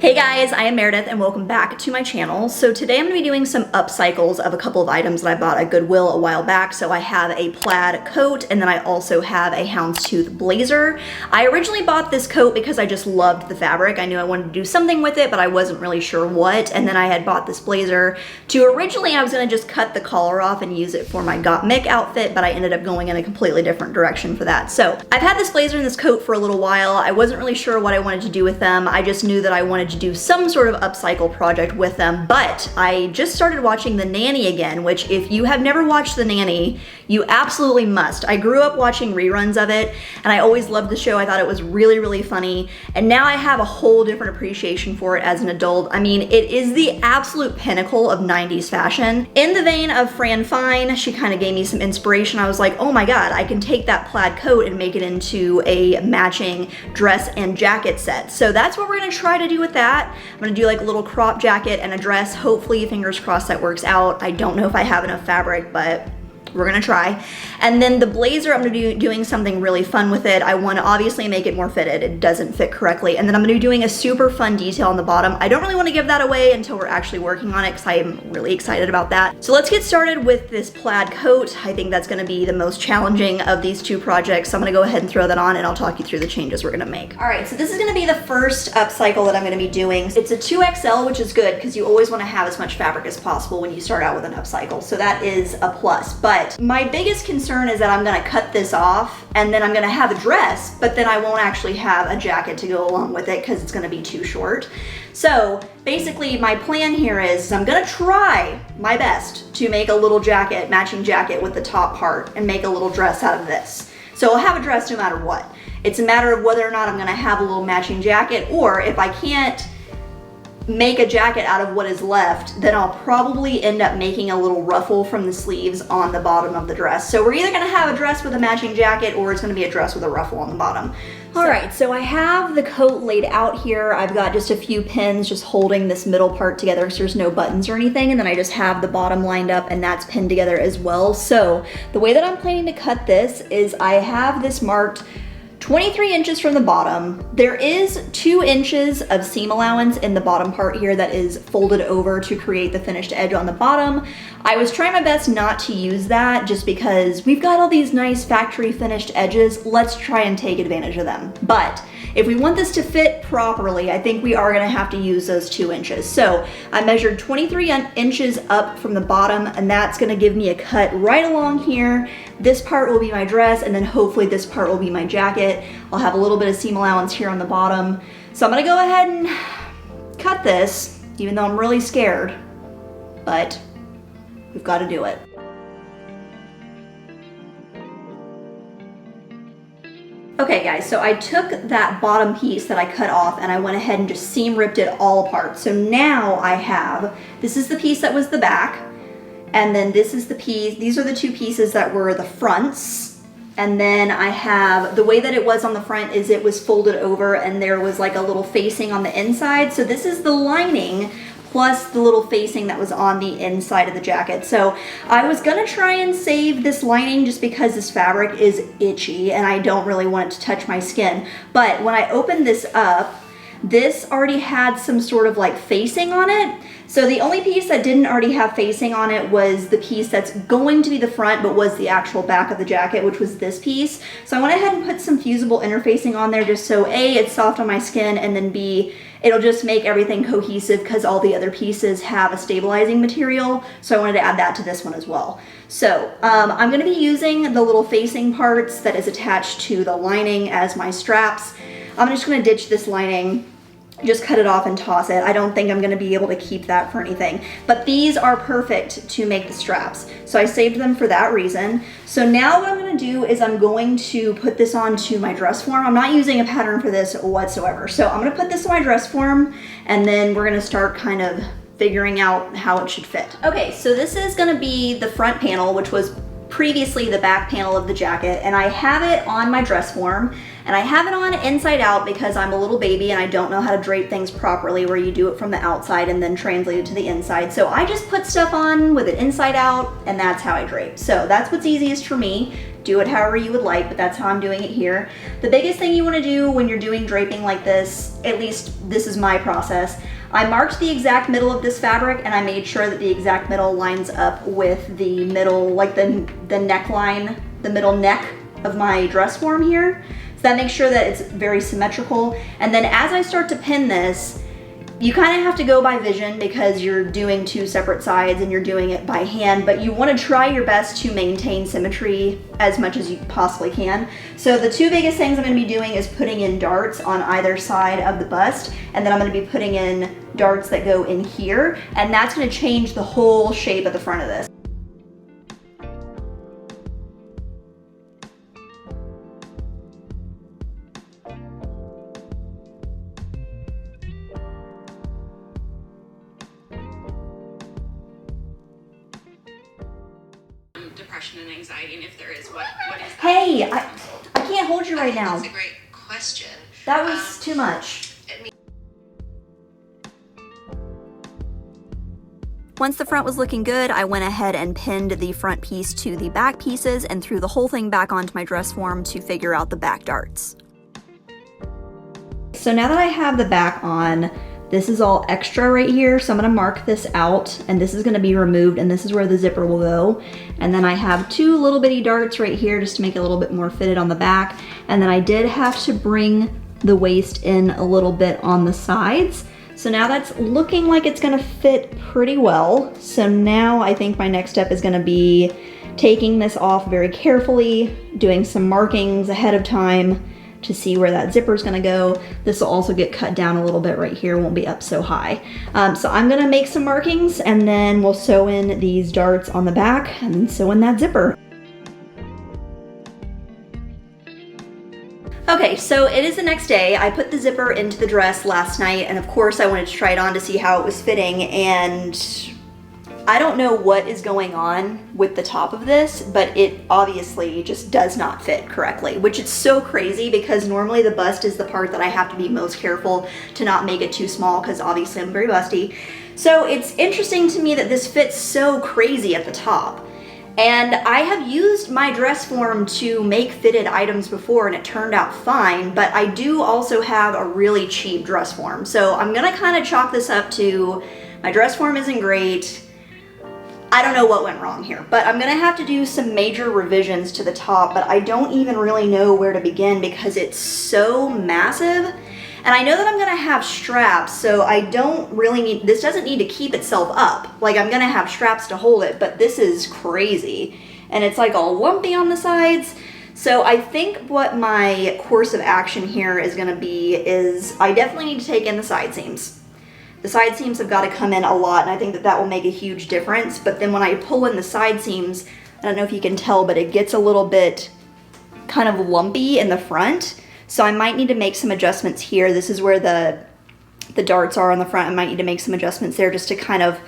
Hey guys, I am Meredith and welcome back to my channel. So today I'm going to be doing some upcycles of a couple of items that I bought at Goodwill a while back. So I have a plaid coat and then I also have a houndstooth blazer. I originally bought this coat because I just loved the fabric. I knew I wanted to do something with it, but I wasn't really sure what. And then I had bought this blazer originally I was going to just cut the collar off and use it for my Got Mick outfit, but I ended up going in a completely different direction for that. So I've had this blazer and this coat for a little while. I wasn't really sure what I wanted to do with them. I just knew that I wanted to do some sort of upcycle project with them, but I just started watching The Nanny again, which if you have never watched The Nanny, you absolutely must. I grew up watching reruns of it and I always loved the show. I thought it was really, really funny. And now I have a whole different appreciation for it as an adult. I mean, it is the absolute pinnacle of 90s fashion. In the vein of Fran Fine, she kind of gave me some inspiration. I was like, oh my God, I can take that plaid coat and make it into a matching dress and jacket set. So that's what we're gonna try to do with that. I'm gonna do like a little crop jacket and a dress. Hopefully, fingers crossed, that works out. I don't know if I have enough fabric, but we're gonna try. And then the blazer, I'm gonna be doing something really fun with it. I wanna obviously make it more fitted. It doesn't fit correctly. And then I'm gonna be doing a super fun detail on the bottom. I don't really wanna give that away until we're actually working on it because I'm really excited about that. So let's get started with this plaid coat. I think that's gonna be the most challenging of these two projects. So I'm gonna go ahead and throw that on and I'll talk you through the changes we're gonna make. All right, so this is gonna be the first upcycle that I'm gonna be doing. It's a 2XL, which is good because you always wanna have as much fabric as possible when you start out with an upcycle. So that is a plus. But my biggest concern is that I'm gonna cut this off and then I'm gonna have a dress, but then I won't actually have a jacket to go along with it because it's gonna be too short. So basically my plan here is I'm gonna try my best to make a little jacket, matching jacket with the top part and make a little dress out of this. So I'll have a dress no matter what. It's a matter of whether or not I'm gonna have a little matching jacket, or if I can't make a jacket out of what is left, then I'll probably end up making a little ruffle from the sleeves on the bottom of the dress. So we're either gonna have a dress with a matching jacket or it's gonna be a dress with a ruffle on the bottom. All right, so I have the coat laid out here. I've got just a few pins just holding this middle part together because there's no buttons or anything, and then I just have the bottom lined up and that's pinned together as well. So the way that I'm planning to cut this is I have this marked 23 inches from the bottom. There is 2 inches of seam allowance in the bottom part here that is folded over to create the finished edge on the bottom. I was trying my best not to use that just because we've got all these nice factory finished edges. Let's try and take advantage of them. But if we want this to fit properly, I think we are gonna have to use those 2 inches. So I measured 23 inches up from the bottom, and that's gonna give me a cut right along here. This part will be my dress, and then hopefully this part will be my jacket. I'll have a little bit of seam allowance here on the bottom. So I'm gonna go ahead and cut this, even though I'm really scared, but we've gotta do it. Okay guys, so I took that bottom piece that I cut off and I went ahead and just seam ripped it all apart. So now I have, this is the piece that was the back, and then this is the piece, these are the 2 pieces that were the fronts. And then I have, the way that it was on the front is it was folded over and there was like a little facing on the inside. So this is the lining plus the little facing that was on the inside of the jacket. So I was gonna try and save this lining just because this fabric is itchy and I don't really want it to touch my skin. But when I opened this up, this already had some sort of like facing on it. So the only piece that didn't already have facing on it was the piece that's going to be the front but was the actual back of the jacket, which was this piece. So I went ahead and put some fusible interfacing on there just so A, it's soft on my skin, and then B, it'll just make everything cohesive because all the other pieces have a stabilizing material. So I wanted to add that to this one as well. So I'm gonna be using the little facing parts that is attached to the lining as my straps. I'm just gonna ditch this lining, just cut it off and toss it. I don't think I'm gonna be able to keep that for anything. But these are perfect to make the straps. So I saved them for that reason. So now what I'm gonna do is I'm going to put this onto my dress form. I'm not using a pattern for this whatsoever. So I'm gonna put this on my dress form and then we're gonna start kind of figuring out how it should fit. Okay, so this is gonna be the front panel, which was previously the back panel of the jacket, and I have it on my dress form, and I have it on inside out because I'm a little baby and I don't know how to drape things properly where you do it from the outside and then translate it to the inside. So I just put stuff on with it inside out and that's how I drape. So that's what's easiest for me. do it however you would like, but that's how I'm doing it here. The biggest thing you want to do when you're doing draping like this, at least this is my process, I marked the exact middle of this fabric and I made sure that the exact middle lines up with the middle, like the neckline, the middle neck of my dress form here. So that makes sure that it's very symmetrical. And then as I start to pin this, you kind of have to go by vision because you're doing two separate sides and you're doing it by hand, but you want to try your best to maintain symmetry as much as you possibly can. So the two biggest things I'm going to be doing is putting in darts on either side of the bust, and then I'm going to be putting in darts that go in here, and that's going to change the whole shape of the front of this. Depression and anxiety, and if there is, what is that? Hey, I can't hold you right now. That's a great question. That was too much. Once the front was looking good, I went ahead and pinned the front piece to the back pieces and threw the whole thing back onto my dress form to figure out the back darts. So now that I have the back on, this is all extra right here, so I'm gonna mark this out, and this is gonna be removed, and this is where the zipper will go. And then I have two little bitty darts right here just to make it a little bit more fitted on the back. And then I did have to bring the waist in a little bit on the sides. So now that's looking like it's gonna fit pretty well. So now I think my next step is gonna be taking this off very carefully, doing some markings ahead of time to see where that zipper is gonna go. This will also get cut down a little bit right here, won't be up so high. So I'm gonna make some markings and then we'll sew in these darts on the back and sew in that zipper. Okay, so it is the next day. I put the zipper into the dress last night, and of course I wanted to try it on to see how it was fitting, and I don't know what is going on with the top of this, but it obviously just does not fit correctly, which is so crazy because normally the bust is the part that I have to be most careful to not make it too small because obviously I'm very busty. So it's interesting to me that this fits so crazy at the top. And I have used my dress form to make fitted items before and it turned out fine, but I do also have a really cheap dress form. So I'm gonna kind of chalk this up to my dress form isn't great. I don't know what went wrong here, but I'm gonna have to do some major revisions to the top, but I don't even really know where to begin because it's so massive. And I know that I'm gonna have straps, so I don't really need, this doesn't need to keep itself up. Like I'm gonna have straps to hold it, but this is crazy. And it's like all lumpy on the sides. So I think what my course of action here is gonna be is I definitely need to take in the side seams. The side seams have got to come in a lot, and I think that that will make a huge difference. But then when I pull in the side seams, I don't know if you can tell, but it gets a little bit kind of lumpy in the front. So I might need to make some adjustments here. This is where the darts are on the front. I might need to make some adjustments there just to kind of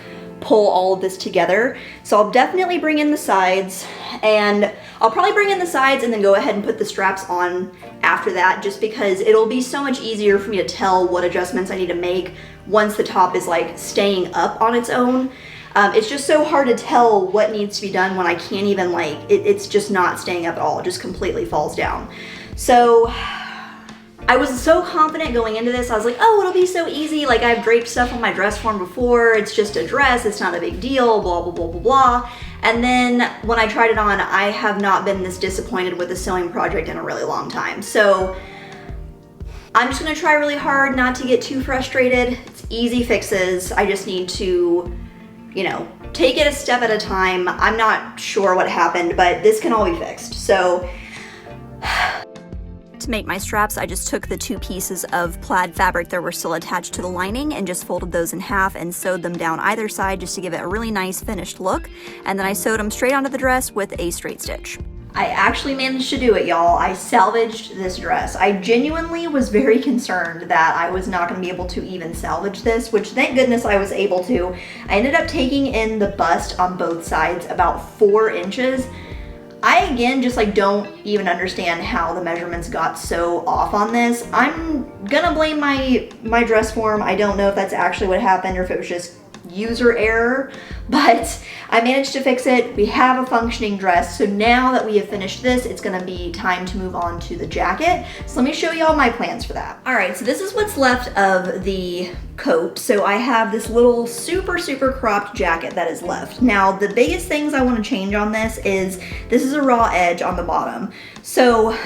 pull all of this together. So I'll definitely bring in the sides, and I'll probably bring in the sides and then go ahead and put the straps on after that, just because it'll be so much easier for me to tell what adjustments I need to make once the top is like staying up on its own. It's just so hard to tell what needs to be done when I can't even like, it's just not staying up at all. It just completely falls down. So I was so confident going into this. I was like, oh, it'll be so easy. Like I've draped stuff on my dress form before. It's just a dress. It's not a big deal, blah, blah, blah, blah, blah. And then when I tried it on, I have not been this disappointed with a sewing project in a really long time. So I'm just gonna try really hard not to get too frustrated. It's easy fixes. I just need to, you know, take it a step at a time. I'm not sure what happened, but this can all be fixed. So to make my straps, I just took the two pieces of plaid fabric that were still attached to the lining and just folded those in half and sewed them down either side just to give it a really nice finished look. And then I sewed them straight onto the dress with a straight stitch. I actually managed to do it, y'all. I salvaged this dress. I genuinely was very concerned that I was not gonna be able to even salvage this, which thank goodness I was able to. I ended up taking in the bust on both sides about 4 inches. I again just like don't even understand how the measurements got so off on this. I'm gonna blame my dress form. I don't know if that's actually what happened or if it was just, user error, but I managed to fix it. We have a functioning dress. So now that we have finished this, it's gonna be time to move on to the jacket. So let me show you all my plans for that. All right, so this is what's left of the coat. So I have this little super cropped jacket that is left. Now, the biggest things I wanna change on this is a raw edge on the bottom. So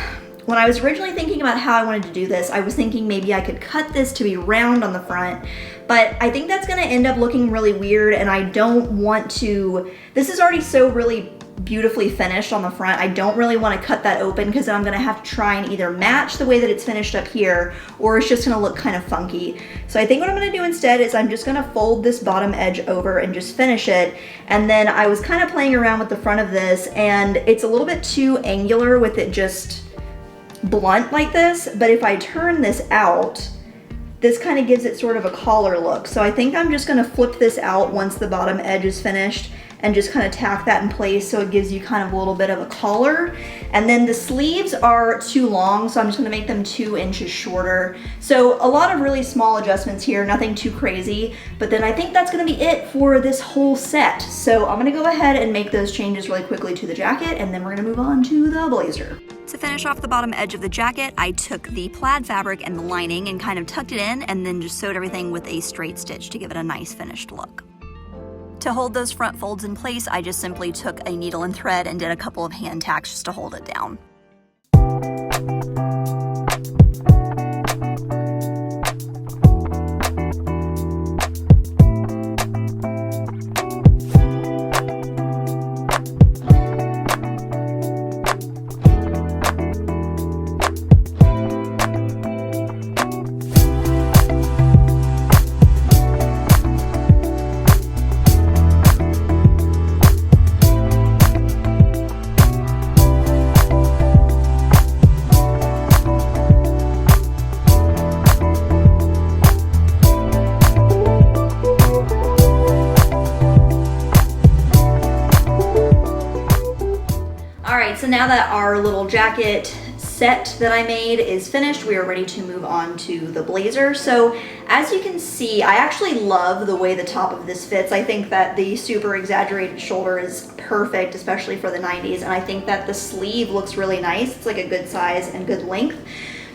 when I was originally thinking about how I wanted to do this, I was thinking maybe I could cut this to be round on the front, but I think that's gonna end up looking really weird, and I don't want to, this is already so really beautifully finished on the front. I don't really want to cut that open because then I'm gonna have to try and either match the way that it's finished up here, or it's just gonna look kind of funky. So I think what I'm gonna do instead is I'm just gonna fold this bottom edge over and just finish it. And then I was kind of playing around with the front of this, and it's a little bit too angular with it just blunt like this, but if I turn this out, this kind of gives it sort of a collar look. So I think I'm just gonna flip this out once the bottom edge is finished and just kind of tack that in place so it gives you kind of a little bit of a collar. And then the sleeves are too long, so I'm just gonna make them 2 inches shorter. So a lot of really small adjustments here, nothing too crazy, but then I think that's gonna be it for this whole set. So I'm gonna go ahead and make those changes really quickly to the jacket, and then we're gonna move on to the blazer. To finish off the bottom edge of the jacket, I took the plaid fabric and the lining and kind of tucked it in and then just sewed everything with a straight stitch to give it a nice finished look. To hold those front folds in place, I just simply took a needle and thread and did a couple of hand tacks just to hold it down. So now that our little jacket set that I made is finished, we are ready to move on to the blazer. So as you can see, I actually love the way the top of this fits. I think that the super exaggerated shoulder is perfect, especially for the 90s. And I think that the sleeve looks really nice. It's like a good size and good length.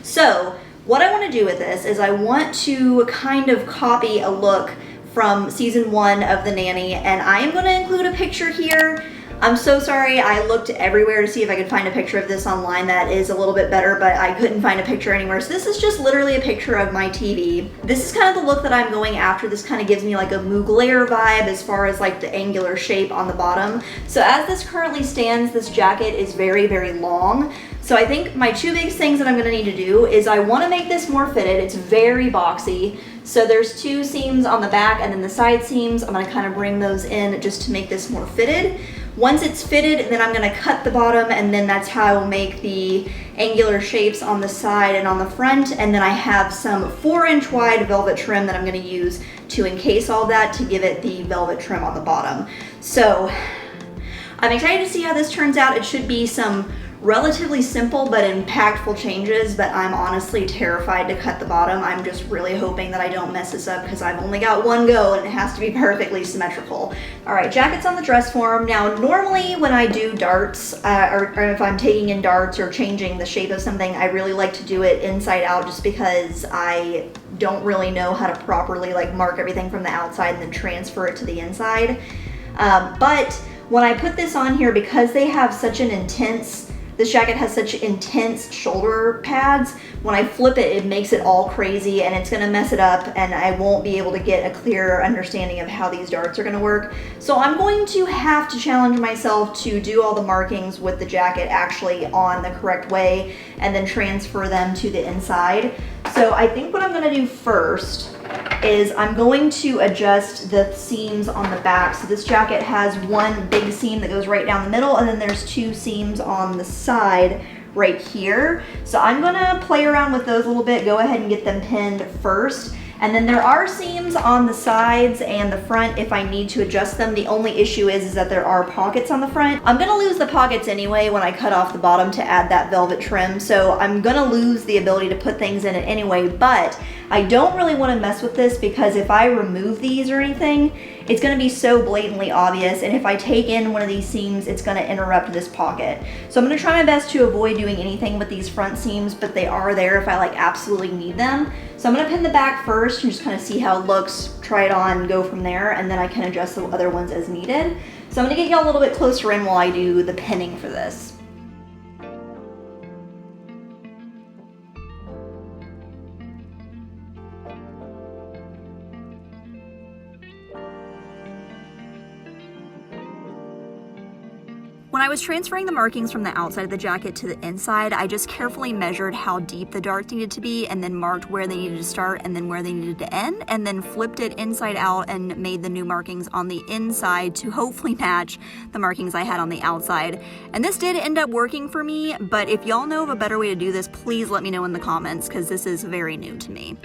So what I want to do with this is I want to kind of copy a look from season 1 of the Nanny, and I am going to include a picture here. I'm so sorry, I looked everywhere to see if I could find a picture of this online that is a little bit better, but I couldn't find a picture anywhere. So this is just literally a picture of my TV. This is kind of the look that I'm going after. This kind of gives me like a Mugler vibe as far as like the angular shape on the bottom. So as this currently stands, this jacket is very long. So I think my 2 biggest things that I'm gonna need to do is I wanna make this more fitted. It's very boxy. So there's 2 seams on the back and then the side seams. I'm gonna kind of bring those in just to make this more fitted. Once it's fitted, then I'm gonna cut the bottom, and then that's how I will make the angular shapes on the side and on the front. And then I have some 4-inch wide velvet trim that I'm gonna use to encase all that to give it the velvet trim on the bottom. So I'm excited to see how this turns out. It should be some relatively simple but impactful changes, but I'm honestly terrified to cut the bottom. I'm just really hoping that I don't mess this up because I've only got one go and it has to be perfectly symmetrical. All right, jacket's on the dress form. Now, normally when I do darts, or if I'm taking in darts or changing the shape of something, I really like to do it inside out just because I don't really know how to properly like mark everything from the outside and then transfer it to the inside. But when I put this on here, because they have such an intense, this jacket has such intense shoulder pads, when I flip it, it makes it all crazy and it's gonna mess it up and I won't be able to get a clearer understanding of how these darts are gonna work. So I'm going to have to challenge myself to do all the markings with the jacket actually on the correct way and then transfer them to the inside. So I think what I'm gonna do first is I'm going to adjust the seams on the back. So this jacket has one big seam that goes right down the middle, and then there's 2 seams on the side right here. So I'm gonna play around with those a little bit, go ahead and get them pinned first, And then there are seams on the sides and the front if I need to adjust them. The only issue is that there are pockets on the front. I'm gonna lose the pockets anyway when I cut off the bottom to add that velvet trim, so I'm gonna lose the ability to put things in it anyway, but I don't really wanna mess with this because if I remove these or anything, it's gonna be so blatantly obvious, and if I take in one of these seams, it's gonna interrupt this pocket. So I'm gonna try my best to avoid doing anything with these front seams, but they are there if I like absolutely need them. So I'm gonna pin the back first and just kind of see how it looks, try it on, go from there, and then I can adjust the other ones as needed. So I'm gonna get y'all a little bit closer in while I do the pinning for this. When I was transferring the markings from the outside of the jacket to the inside, I just carefully measured how deep the darts needed to be and then marked where they needed to start and then where they needed to end, and then flipped it inside out and made the new markings on the inside to hopefully match the markings I had on the outside. And this did end up working for me, but if y'all know of a better way to do this, please let me know in the comments because this is very new to me.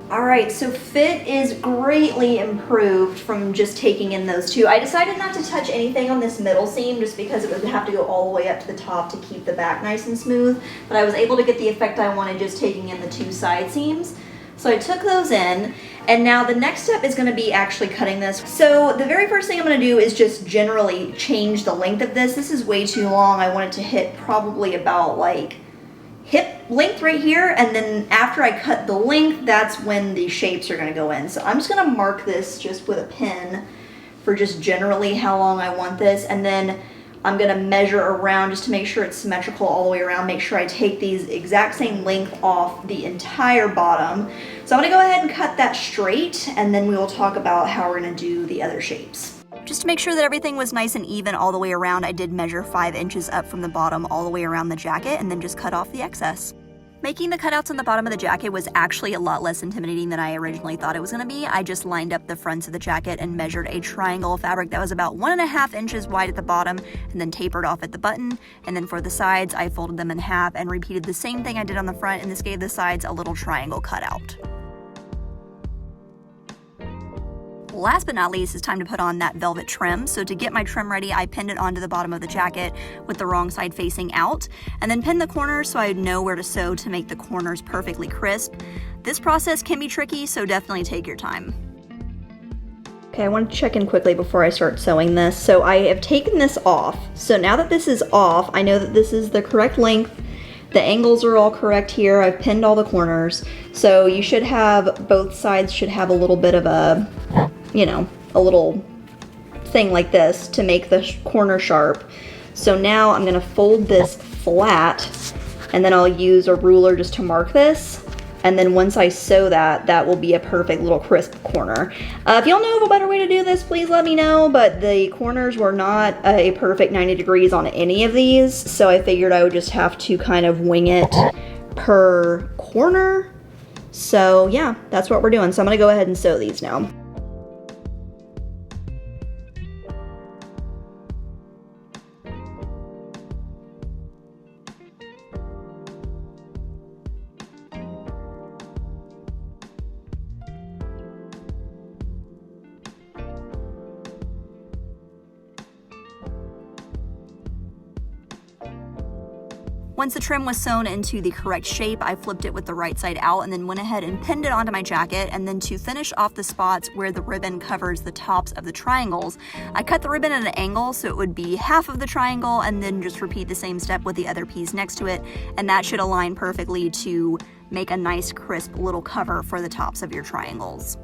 All right, so fit is greatly improved from just taking in those two. I decided not to touch anything on this middle seam just because it would have to go all the way up to the top to keep the back nice and smooth, but I was able to get the effect I wanted just taking in the two side seams. So I took those in, and now the next step is gonna be actually cutting this. So the very first thing I'm gonna do is just generally change the length of this. This is way too long. I want it to hit probably about like hip length right here, and then after I cut the length, that's when the shapes are gonna go in. So I'm just gonna mark this just with a pin for just generally how long I want this, and then I'm gonna measure around just to make sure it's symmetrical all the way around, make sure I take these exact same length off the entire bottom. So I'm gonna go ahead and cut that straight, and then we will talk about how we're gonna do the other shapes. Just to make sure that everything was nice and even all the way around, I did measure 5 inches up from the bottom all the way around the jacket and then just cut off the excess. Making the cutouts on the bottom of the jacket was actually a lot less intimidating than I originally thought it was going to be. I just lined up the fronts of the jacket and measured a triangle of fabric that was about 1.5 inches wide at the bottom and then tapered off at the button. And then for the sides, I folded them in half and repeated the same thing I did on the front, and this gave the sides a little triangle cutout. Last but not least, it's time to put on that velvet trim. So to get my trim ready, I pinned it onto the bottom of the jacket with the wrong side facing out, and then pinned the corners so I know where to sew to make the corners perfectly crisp. This process can be tricky, so definitely take your time. Okay, I want to check in quickly before I start sewing this. So I have taken this off. So now that this is off, I know that this is the correct length. The angles are all correct here. I've pinned all the corners. So you should have, both sides should have a little bit of a, you know, a little thing like this to make the corner sharp. So now I'm gonna fold this flat, and then I'll use a ruler just to mark this. And then once I sew that, that will be a perfect little crisp corner. If y'all know of a better way to do this, please let me know, but the corners were not a perfect 90 degrees on any of these, so I figured I would just have to kind of wing it per corner. So yeah, that's what we're doing. So I'm gonna go ahead and sew these now. Once the trim was sewn into the correct shape, I flipped it with the right side out and then went ahead and pinned it onto my jacket. And then to finish off the spots where the ribbon covers the tops of the triangles, I cut the ribbon at an angle so it would be half of the triangle, and then just repeat the same step with the other piece next to it. And that should align perfectly to make a nice crisp little cover for the tops of your triangles.